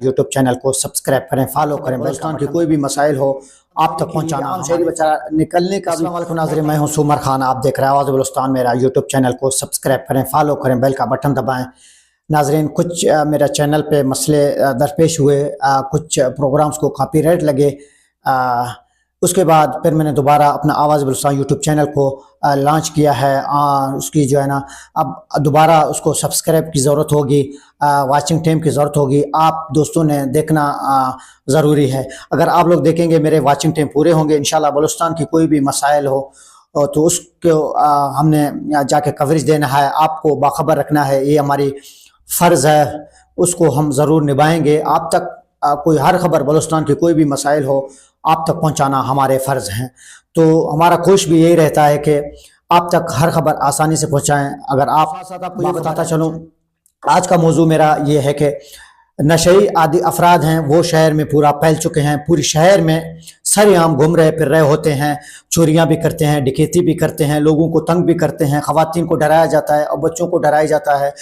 YouTube channel को subscribe करें, follow करें। बलूचिस्तान की कोई भी मसाइल हो आप तक पहुंचाना, आम शहरी बच्चा निकलने का भी। अस्सलाम नाज़रीन, मैं हूं सुमर खान, आप देख रहे हैं आवाज़ बलूचिस्तान। मेरा यूट्यूब चैनल को सब्सक्राइब करें, फॉलो करें, बेल का बटन दबाएं। नाज़रीन, कुछ मेरा चैनल पे मसले दरपेश हुए, कुछ प्रोग्राम्स को कॉपीराइट लगे। उसके बाद फिर मैंने दोबारा अपना आवाज़ बलूचिस्तान यूट्यूब चैनल को लॉन्च किया है। उसकी जो है ना, अब दोबारा उसको सब्सक्राइब की ज़रूरत होगी, वाचिंग टाइम की ज़रूरत होगी। आप दोस्तों ने देखना ज़रूरी है। अगर आप लोग देखेंगे, मेरे वाचिंग टाइम पूरे होंगे, इंशाल्लाह बलूचिस्तान की कोई भी मसाइल हो तो उसको हमने जाके कवरेज देना है, आपको बाखबर रखना है, ये हमारी फ़र्ज़ है, उसको हम ज़रूर निभाएंगे। आप तक कोई हर खबर, बलूचिस्तान की कोई भी मसाइल हो, आप तक पहुंचाना हमारे फ़र्ज़ हैं। तो हमारा कोशिश भी यही रहता है कि आप तक हर खबर आसानी से पहुंचाएं। अगर आप साथ आपको ये बताता चलूँ, आज का मौजू मेरा ये है कि नशई आदि अफराद हैं, वो शहर में पूरा फैल चुके हैं। पूरी शहर में सरेआम घूम रहे फिर रहे होते हैं, चोरियां भी करते हैं, डकैती भी करते हैं, लोगों को तंग भी करते हैं, ख़वातीन को डराया जाता है और बच्चों को डराया जाता है।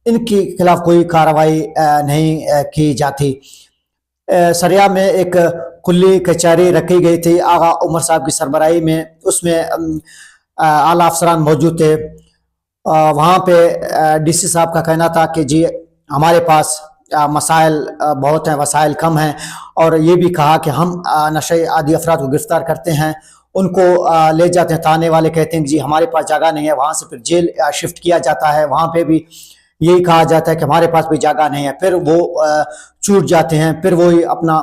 इनके खिलाफ कोई कार्रवाई नहीं की जाती। सरिया में एक कुल्ली कचहरी रखी गई थी आगा उमर साहब की सरबराही में, उसमें आला अफसरान मौजूद थे। वहाँ पे डीसी साहब का कहना था कि जी हमारे पास मसाइल बहुत हैं, वसाइल कम हैं, और ये भी कहा कि हम नशे आदि अफराद को गिरफ्तार करते हैं, उनको ले जाते हैं। थाने वाले कहते हैं कि जी हमारे पास जगह नहीं है, वहाँ से फिर जेल शिफ्ट किया जाता है, वहाँ पे भी यही कहा जाता है कि हमारे पास भी जगह नहीं है। फिर वो छूट जाते हैं, फिर वही अपना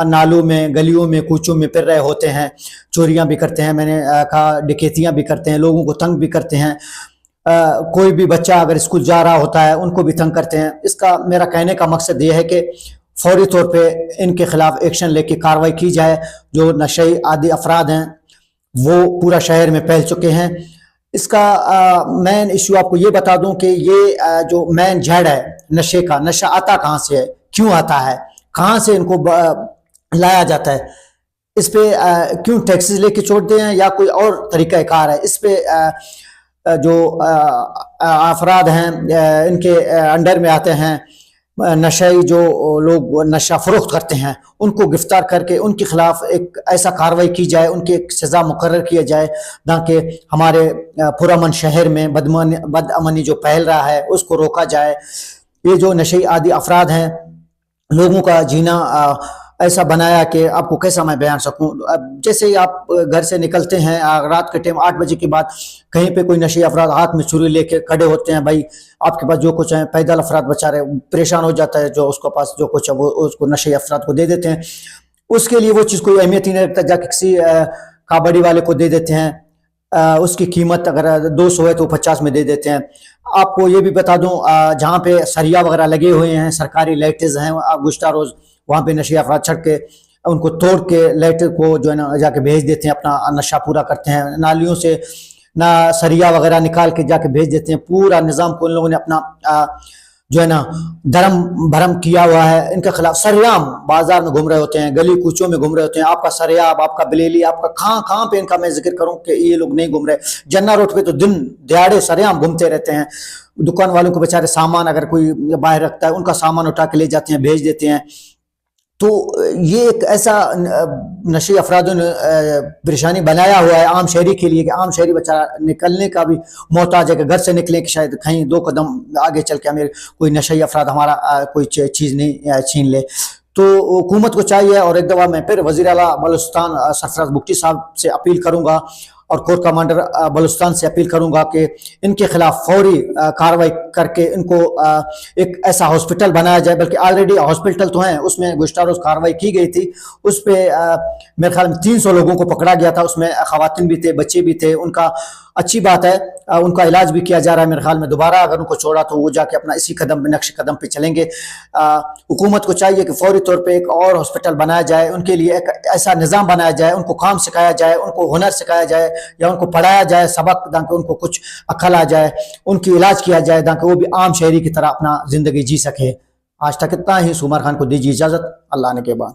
नालों में, गलियों में, कूचों में फिर रहे होते हैं, चोरियां भी करते हैं, मैंने कहा डकैतियां भी करते हैं, लोगों को तंग भी करते हैं। कोई भी बच्चा अगर स्कूल जा रहा होता है उनको भी तंग करते हैं। इसका मेरा कहने का मकसद ये है कि फौरी तौर पे इनके खिलाफ एक्शन लेके कार्रवाई की जाए। जो नशे आदि अफराद हैं वो पूरा शहर में फैल चुके हैं। इसका मेन इशू आपको ये बता दूं कि ये जो मेन जड़ है नशे का, नशा आता कहाँ से है, क्यों आता है, कहाँ से इनको लाया जाता है, इस पे क्यों टैक्सेस लेके छोड़ते हैं या कोई और तरीका कार है, इस पे जो अफराद हैं इनके अंडर में आते हैं, नशे जो लोग नशा फरोख्त करते हैं, उनको गिरफ्तार करके उनके खिलाफ एक ऐसा कार्रवाई की जाए, उनकी एक सज़ा मुकर्रर किया जाए, ताकि हमारे पुरअमन शहर में बदअमनी जो फैल रहा है उसको रोका जाए। ये जो नशे आदि अफराद हैं, लोगों का जीना ऐसा बनाया कि आपको कैसा मैं बयान सकूं। जैसे ही आप घर से निकलते हैं रात के टाइम 8 बजे के बाद, कहीं पे कोई नशे अफराद हाथ में छुरी लेके खड़े होते हैं, भाई आपके पास जो कुछ है, पैदल अफराद बेचारे परेशान हो जाता है, जो उसके पास जो कुछ है वो उसको नशे अफराद को दे देते हैं। उसके लिए वो चीज़ कोई अहमियत ही नहीं रखता, जाके किसी काबड़ी वाले को दे देते हैं। उसकी कीमत अगर 200 है तो 50 में दे देते हैं। आपको ये भी बता दूं, जहाँ पे सरिया वगैरह लगे हुए हैं, सरकारी लाइटें हैं, आप गुज़श्ता रोज़ वहाँ पे नशे अफराद चढ़ के उनको तोड़ के लाइट को जो है ना जाके भेज देते हैं, अपना नशा पूरा करते हैं। नालियों से ना सरिया वगैरह निकाल के जाके भेज देते हैं। पूरा निज़ाम को इन लोगों ने अपना जो है ना धर्म भरम किया हुआ है। इनके खिलाफ सरेआम बाजार में घूम रहे होते हैं, गली कूचों में घूम रहे होते हैं। आपका सरेआम, आपका बलेली, आपका कहाँ पे इनका मैं जिक्र करूं कि ये लोग नहीं घूम रहे। जन्ना रोड पे तो दिन दिहाड़े सरेआम घूमते रहते हैं। दुकान वालों को बेचारे सामान अगर कोई बाहर रखता है, उनका सामान उठा के ले जाते हैं, भेज देते हैं। तो ये एक ऐसा नशे अफरादों ने परेशानी बनाया हुआ है आम शहरी के लिए कि आम शहरी बेचारा निकलने का भी मोहताज है कि घर से निकले कि शायद कहीं 2 कदम आगे चल के हमें कोई नशे अफराद हमारा कोई चीज़ नहीं छीन ले। तो हुकूमत को चाहिए, और एक दफ़ा मैं फिर वज़ीर आला बलूचिस्तान सरफराज बुगटी साहब से अपील करूँगा और कोर कमांडर बलूचिस्तान से अपील करूंगा कि इनके खिलाफ फौरी कार्रवाई करके इनको एक ऐसा हॉस्पिटल बनाया जाए। बल्कि ऑलरेडी हॉस्पिटल तो हैं, उसमें गुज़श्ता रोज़ कार्रवाई की गई थी, उस पर मेरे ख्याल में 300 लोगों को पकड़ा गया था, उसमें ख़वातीन भी थे, बच्चे भी थे। उनका अच्छी बात है, उनका इलाज भी किया जा रहा है। मेरे ख्याल में दोबारा अगर उनको छोड़ा तो वो जाके अपना इसी नक्श कदम पे चलेंगे। हुकूमत को चाहिए कि फौरी तौर पे एक और हॉस्पिटल बनाया जाए, उनके लिए एक ऐसा निज़ाम बनाया जाए, उनको काम सिखाया जाए, उनको हुनर सिखाया जाए या उनको पढ़ाया जाए सबक, ताकि उनको कुछ अक्ल आ जाए, उनकी इलाज किया जाए, ताकि वो भी आम शहरी की तरह अपना ज़िंदगी जी सके। आज तक इतना ही। सुमर खान को दीजिए इजाज़त, अल्लाह ने के बाद।